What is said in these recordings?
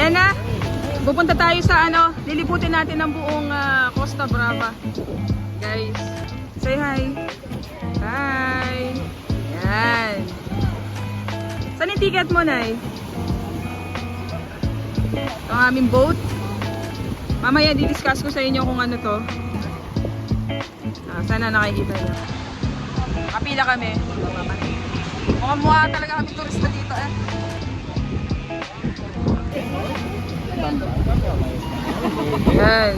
Ayan na. Pupunta tayo sa ano, liliputin natin ang buong Costa Brava. Guys, say hi. Hi. Yan. Saan yung ticket mo, Nay? Ito ang aming boat. Mamaya di-discuss ko sa inyo kung ano to. Sana nakikita nyo. Kapila kami. Mukhang mukha talaga kami turista dito eh. Yan.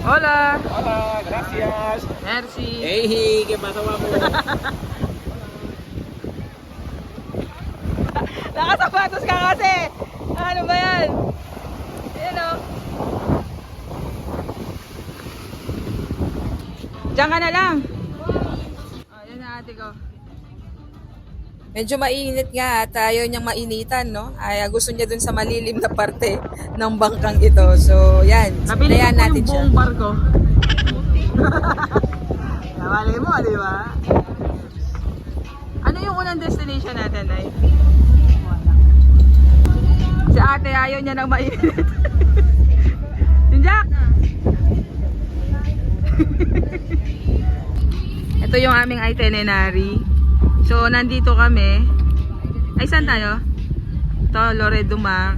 Hola. Hola, gracias. Merci. Hey, ¿qué pasa, guapo? Nakasapatos ka kasi. Ano ba yan? Ayan o. Diyan ka na lang. Oh, yan na ate ko. Medyo mainit nga at ayaw niyang mainitan, no? Ay, gusto niya dun sa malilim na parte ng bangkang ito. So, yan. Layan natin siya. Yung buong barko. Nawali mo, di ba? Ano yung unang destination natin, Nay? Si ate, ayaw niya nang mainit. Yung Jack! Ito yung aming itinerary. So, nandito kami. Ay, saan tayo? Ito, Lloret du Mar.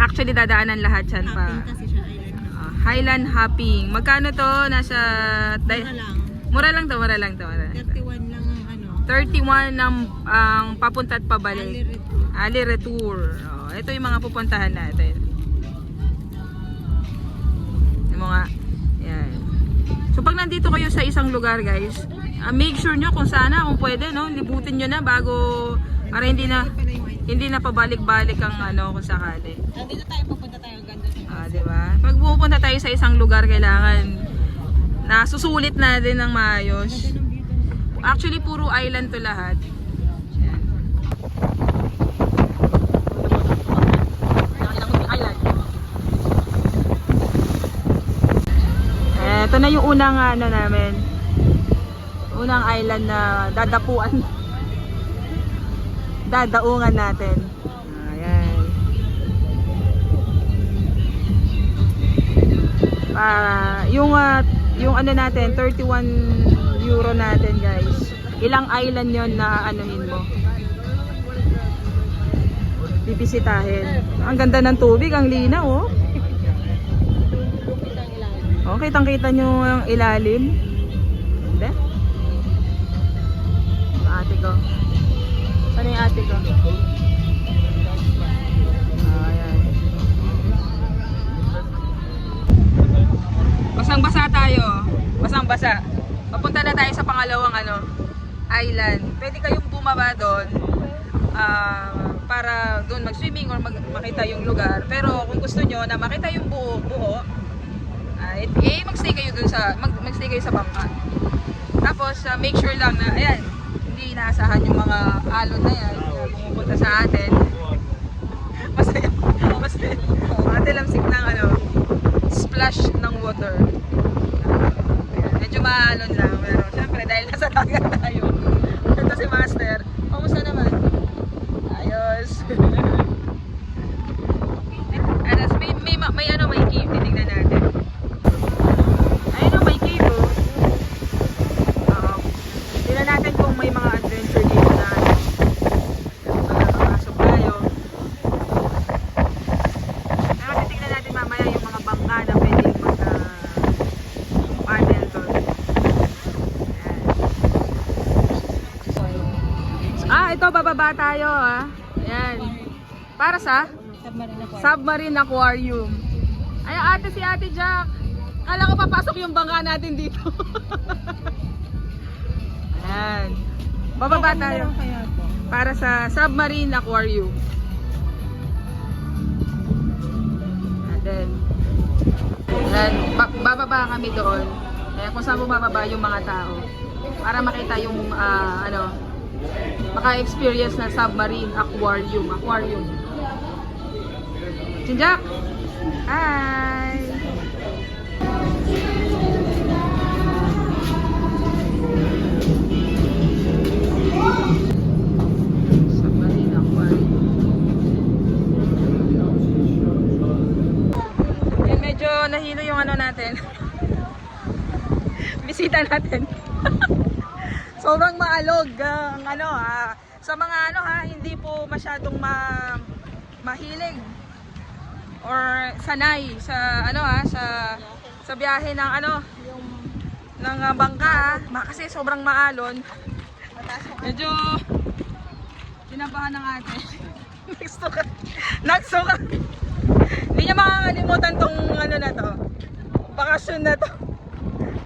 Actually, dadaanan lahat yan pa. Highland Hopping. Magkano to? Nasa... Mura lang to. 31 lang ang 31 ang papunta at pabalik. Ali Retour. Oh, ito yung mga pupuntahan natin. Yung mga... Yan. So, pag nandito kayo sa isang lugar, guys, make sure nyo kung sana, kung pwede, no, libutin nyo na bago para hindi na pabalik-balik ang ano kung sakali. Dito tayo, pupunta tayo ganda. Diba? Pag pupunta tayo sa isang lugar, kailangan nasusulit na din ng maayos. Actually, puro island to lahat. Ito na yung unang ano namin. Unang island na dadapuan. Dadaungan natin. Ayan. Yung ano natin, 31 euro natin, guys. Ilang island yon na anuhin mo. Bibisitahin. Ang ganda ng tubig, ang linaw, oh. Oh, kitang-kita nyo yung ilalim. Hindi? Ate ko. Saan yung ate ko? Ayan. Basang-basa tayo. Basang-basa. Papunta na tayo sa pangalawang island. Pwede kayong bumaba doon para doon mag-swimming or makita yung lugar. Pero kung gusto nyo na makita yung buo, magstay kayo dun magstay kayo sa bangka. Tapos make sure lang na ayan, hindi inaasahan yung mga alon na yan na pumupunta sa atin. Masaya. Matilamsik ng splash ng water. Ayan, medyo maalon lang, pero syempre dahil nasa dagat tayo. Ito si Master. Kamusta naman? Ayos. May cave, titignan natin. Tingnan natin kung may mga adventure dito na makapasok tayo. Pero titignan natin mamaya yung mga bangka na pwedeng mag-paddle doon. Ito bababa tayo Ayan. Para sa? Submarine Aquarium. Ay, si Ate Jack. Kala ko papasok yung bangka natin dito. Ayan. Bababa tayo. Para sa Submarine Aquarium. And then, bababa kami doon. Kaya kung saan bumababa yung mga tao. Para makita yung, maka-experience na Submarine Aquarium. Jack! Hi! Pakita natin. Sobrang maalog ang ano sa mga ano hindi po masyadong mahilig or sanay sa ano sa biyahe ng ano ng bangka kasi sobrang maalon. Medyo tinabahan ng ate. Nagsuka. Hindi niya makakalimutan tong ano na to. Bakasyon na to.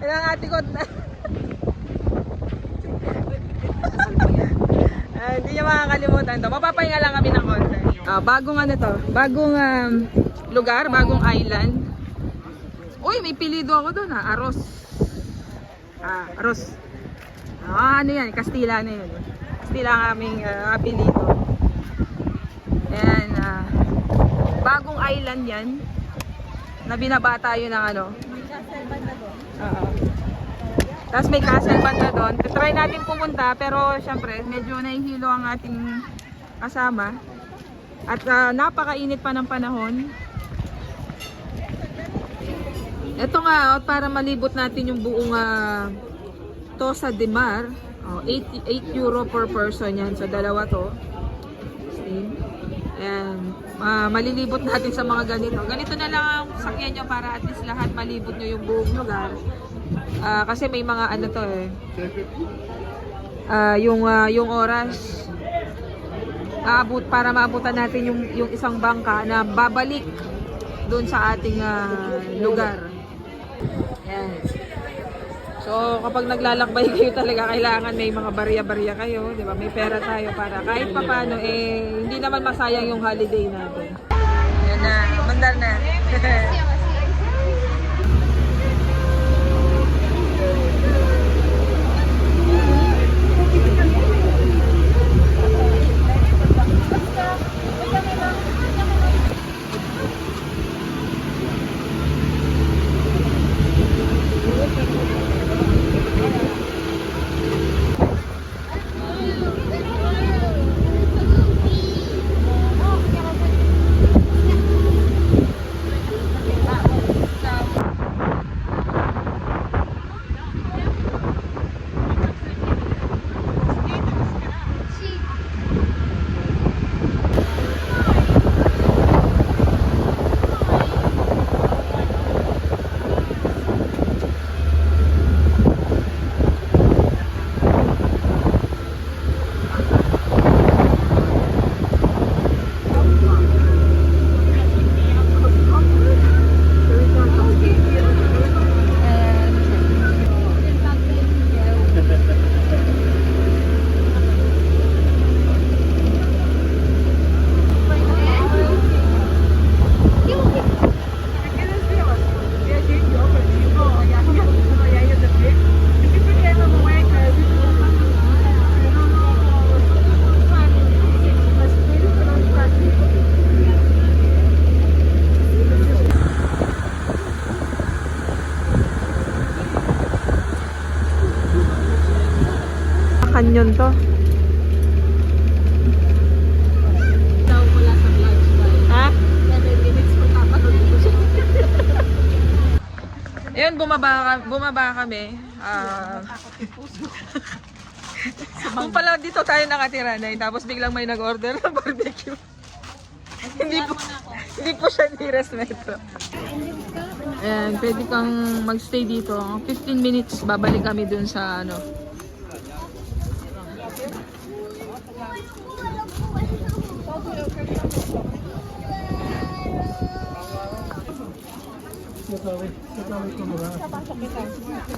Kailangan ate ko na. Hindi niya makakalimutan to. Mapapahinga lang kami ng konti. Bagong ano to. Bagong lugar, bagong island. Uy, may pilido ako doon Aros. Aros. Ano yan? Kastila na yun. Kastila ang aming apelido. Ayan. Bagong island yan. Na binaba tayo ng ano. May castle banda doon. Tapos may castle banda doon. Try natin pumunta pero syempre medyo nahihilo ang ating kasama. At napakainit pa ng panahon. Ito nga, para malibot natin yung buong Tosa de Mar. 8 euro per person yan. So, dalawa to. See? And, malilibot natin sa mga ganito. Ganito na lang ang sakyan nyo para at least lahat malibot nyo yung buong lugar. Kasi may mga ano to yung oras aabot para maabutan natin yung isang bangka na babalik doon sa ating lugar. Yan. So, kapag naglalakbay kayo talaga, kailangan may mga barya-barya kayo, di ba? May pera tayo para kahit papano, hindi naman masayang yung holiday natin. Yan na, mandar na. Canyon to. Daw wala sa vlogs ba? Ha? 7 minutes po kapanood ko siya. Ayun, bumaba kami. Takot yung puso. Kung pala dito tayo nakatira na, tapos biglang may nag-order ng barbecue. Hindi po siya nearest metro. Ayan, pwede kang magstay dito. 15 minutes, babalik kami dun sa ano.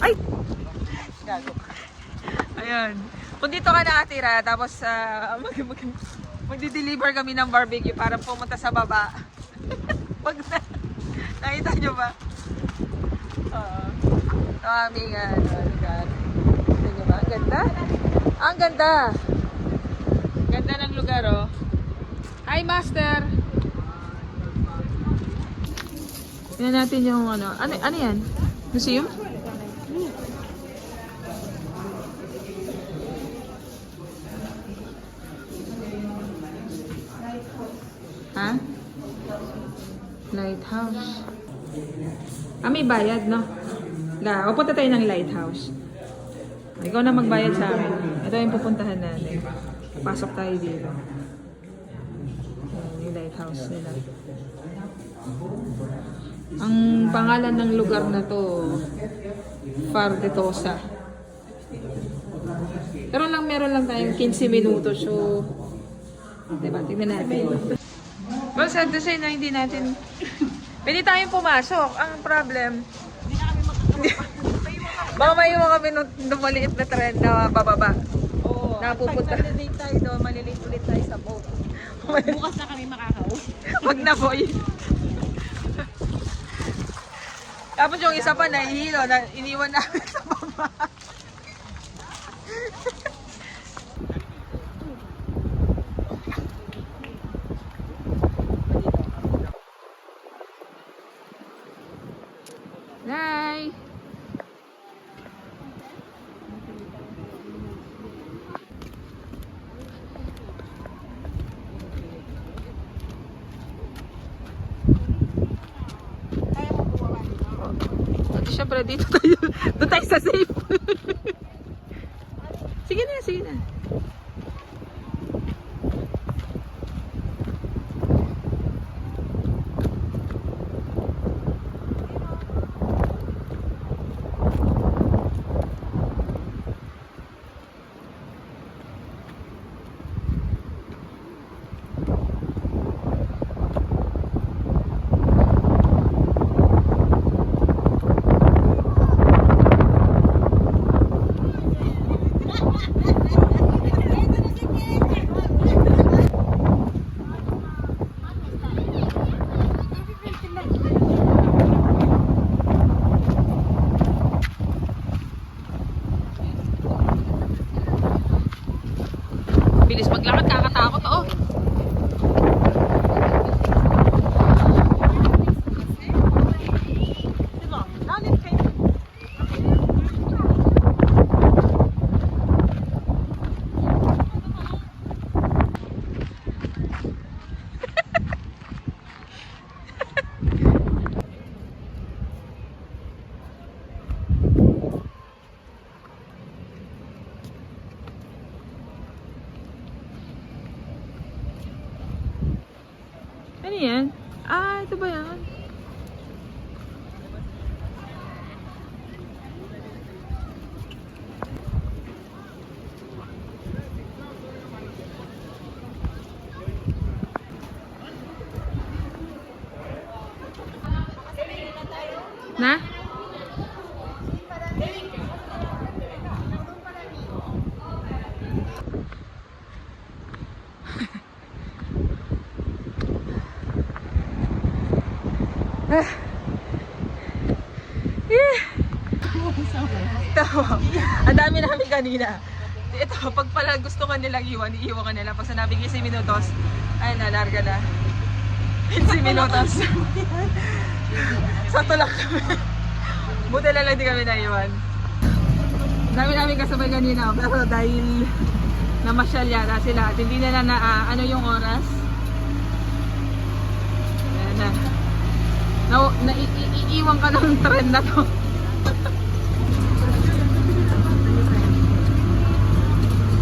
Ay! Gago. Ayun. Kung dito ka nakatira, tapos magdi-deliver kami ng barbecue para pumunta sa baba. Pag nakita nyo ba? Ito aming lugar. Ito nyo ba? Ang ganda? Ang ganda! Ganda ng lugar, oh. Hi, Master! Tingnan natin yung ano. Ano yan? Museum? Ha? Lighthouse. May bayad, no? O punta tayo ng lighthouse. Ikaw na magbayad sa akin. Ito yung pupuntahan natin. Pasok tayo dito. Ayan, yung lighthouse nila. Ang pangalan ng lugar na to, Far de Tosa. Pero meron lang tayong 15 minutos. So, diba? Tignan natin. Well, sad to say na hindi natin... Pwede tayong pumasok. Ang problem... Baka may iwan kami nung maliit na trend na bababa. Oo. Napupunta. Pag nalilate tayo doon, malilate ulit tayo sa boat. Bukas na kami makakauwi. Wag na boy. Tapos yung isa pa nahihilo, na iniwan namin sa baba. Bye! At syempre dito tayo, doon tayo sa safe. Sige na, sige na. Bilis maglakad, kakatakot oh. Ano yan? Ah, ito ba yan? Na? Tawa. Ang dami namin kanina. Ito, pag pala gusto ka nilang iwan, iiwan ka nila. Pag sinabi 15 minutos, ay nalarga na. 15 minutos. Sa tulak kami. Buti na lang di kami naiwan. Ang dami namin kasabay kanina. Pero dahil namasyal yata sila at hindi nila na ano yung oras. Ayan na. Iiwan ka ng trend na to.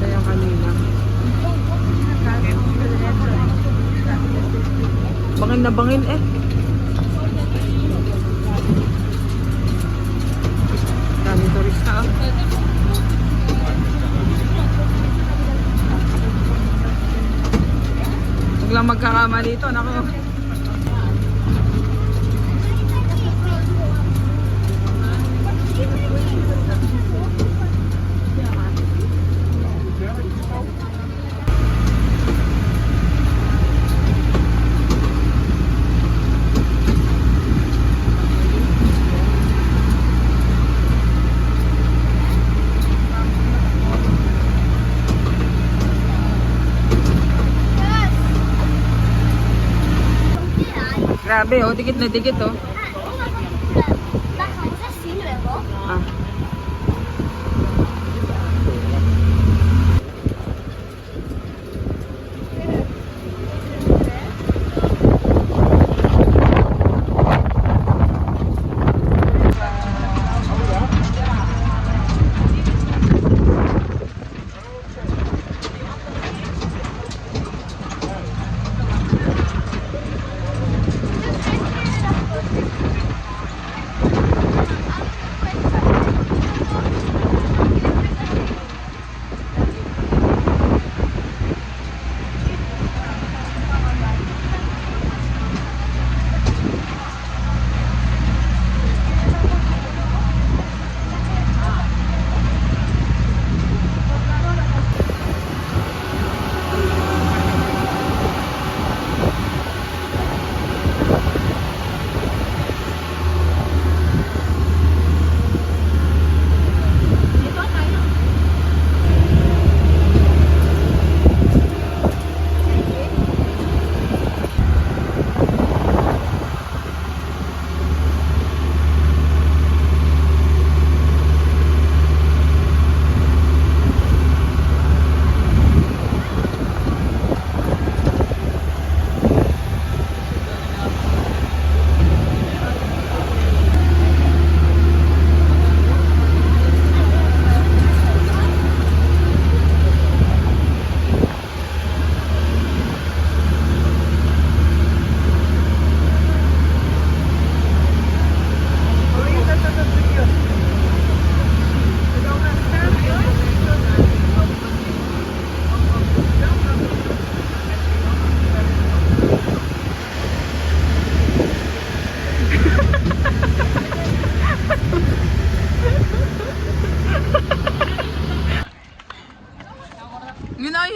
Kaya kanina. Bangin na bangin eh. Dami turista oh. Huwag lang magkakamali ito. Naku. Grabe oh, dikit na dikit oh. Ah.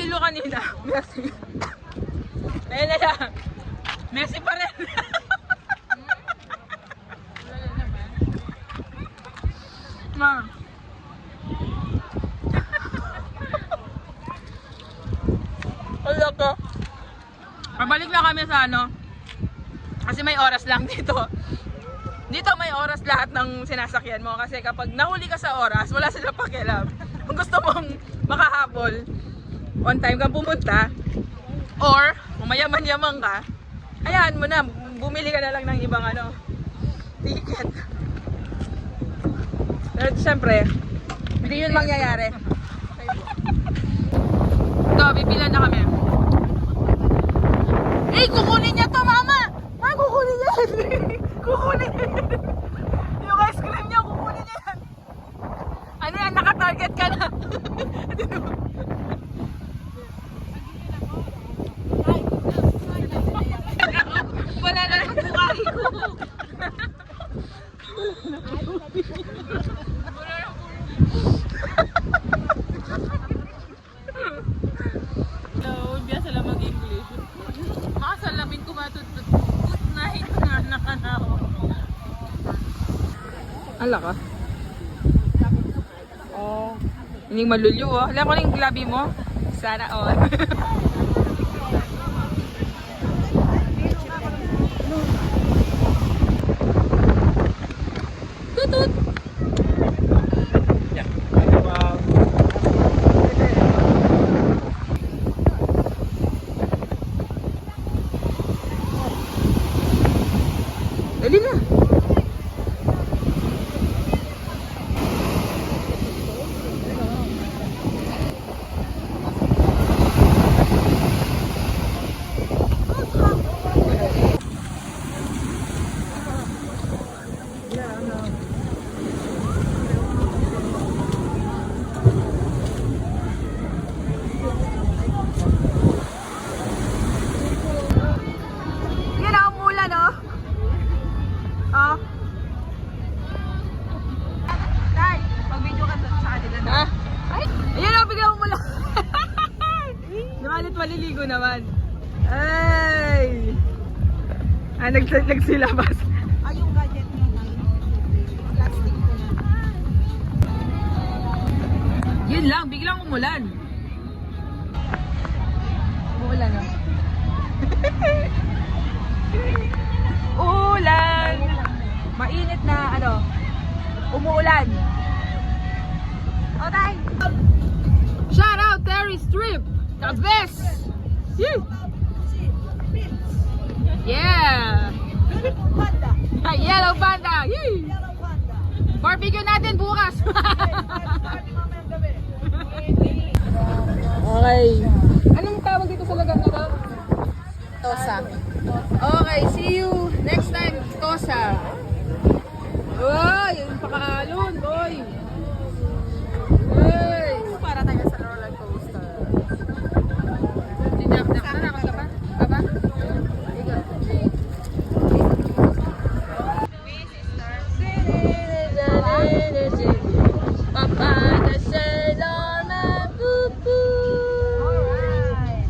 Danilo kanina. Messi. Ayun na lang. Messi pa rin. Ma. Wala ka. Pabalik na kami sa ano. Kasi may oras lang dito. Dito may oras lahat ng sinasakyan mo. Kasi kapag nahuli ka sa oras, wala silang pakialam. Kung gusto mong makahabol, on time kang pumunta, or kung mayaman-yaman ka, hayaan mo na, bumili ka na lang ng ibang ano, ticket. Pero siyempre, hindi yun mangyayari. Ito, pipila na kami. Eh, kukunin niya to, mama! Ma, kukunin niya! Kukunin niya! Yung ice cream niya, kukunin niya! Ano yan, naka-target ka na! Wala na lang buhay ko! Biasa lang mag-English. Makasalamin ko matutut. Nahin nga nakanaw. Ala ka? Oh. Hindi malulyo oh. Alam ko na yung labi mo. Sana all. Tutut! Yeah. Dali na. Yan ang umulan oh. Oh. Tay, pag-video ka sa kanila. Ha? Ay, ayan o, bigla umulan. Nakalit maliligo naman. Ay! Ah, nagsilabas. Ay, yung gadget mo na. Plastic ko na. Yun lang, biglang umulan. Umulan o. Ulan! Mainit na ano, umuulan. O, tay! Shout out Terry Strip! The best! Yeah! Yeah! Panda! Yellow Panda! Yee! Yellow panda! Barbecue natin bukas! Party mamayang gabi. Okay. Anong tawag dito sa lugar na to? Tosa. Okay, see you next time, Tosa. Uy, yung pakalon, boy. Uy. Para tayo sa roller coaster. Tinap-nap na, nakas ka ba? Baba? Ikaw. Papa, the sailor man, Alright.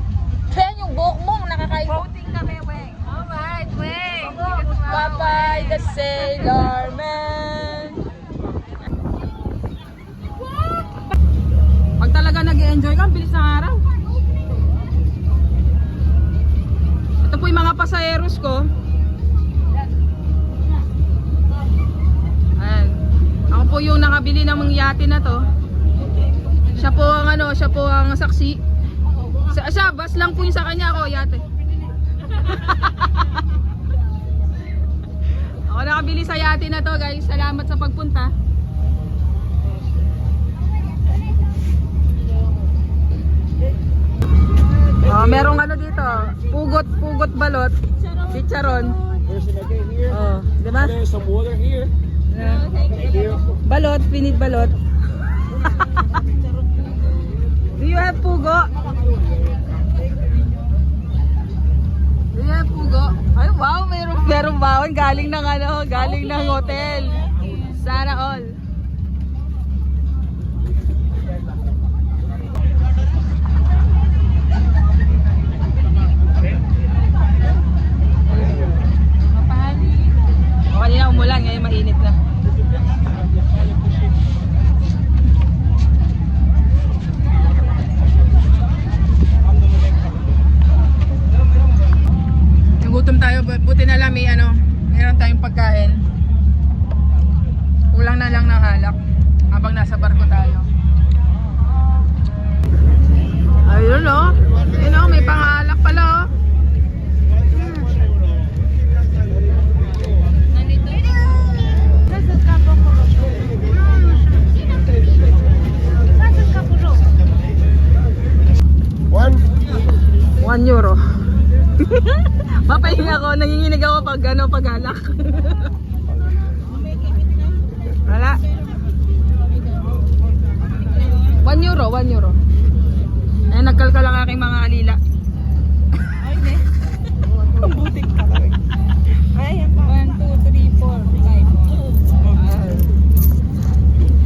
Pen, yung buhok mo, nakakain. Voting kami, Weng. Alright, Weng. Popeye the Sailor Man. Pag talaga nag-enjoy ka, ang bilis ng araw. Ito po yung mga pasaheros ko. Ayan. Ako po yung nakabili ng mga yate na to. Siya po ang ano, siya po ang saksi. Siya, bus lang po yung sa kanya, ako yate. Ako nakabili sa yate na to, guys. Salamat sa pagpunta. Merong ano dito, pugot balot, chicharon. There's some again here. Oh, di ba? There's some water here. Thank you. Balot, pinit balot. Do you have pugo? Do you have pugo? Ay, wow, merong bawon galing ng ano, galing ng hotel. Sana all. pagkain. Kulang na lang ng alak habang nasa barko tayo. Ayun o. Ayun o, may pangalak pala o. One. €1. Mapahinga ako, nanginginig ako pag alak. Wala. €1. Eh, nagkalkal ang aking mga alila. Ay, ne. Butik ka lang. Ay, 1, 2, 3, 4,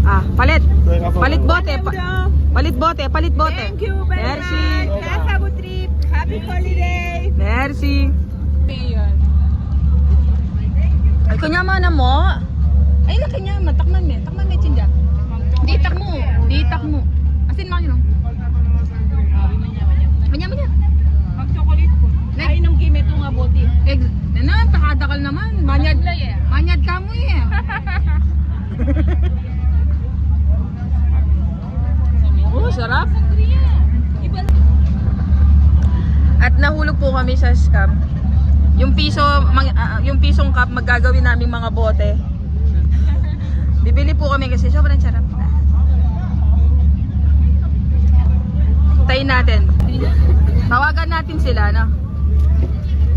5. Palit. Palit bote. Palit bote, palit bote. Thank you very Merci. much. Have a good trip. Happy holiday. Merci. Ay, kanya mana mo. Ay, nakanya man. Takman me. Takman me, chinja. Ditak mo. Ditak mo. Asin mo yun. Manya. Mag-chocolate ko. Ay, nung game ito nga boti. Ano, pakadakal naman. Manyad ka mo eh. Oh, sarap. At nahulog po kami sa scam. Yung pisong cup maggagawin naming mga bote. Bibili po kami kasi sobrang sarap. Tayin natin. Tawagan natin sila, no?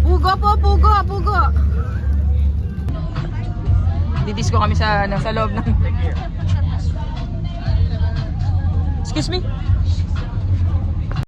Pugo po, pugo. Didisco kami sa loob ng... Excuse me?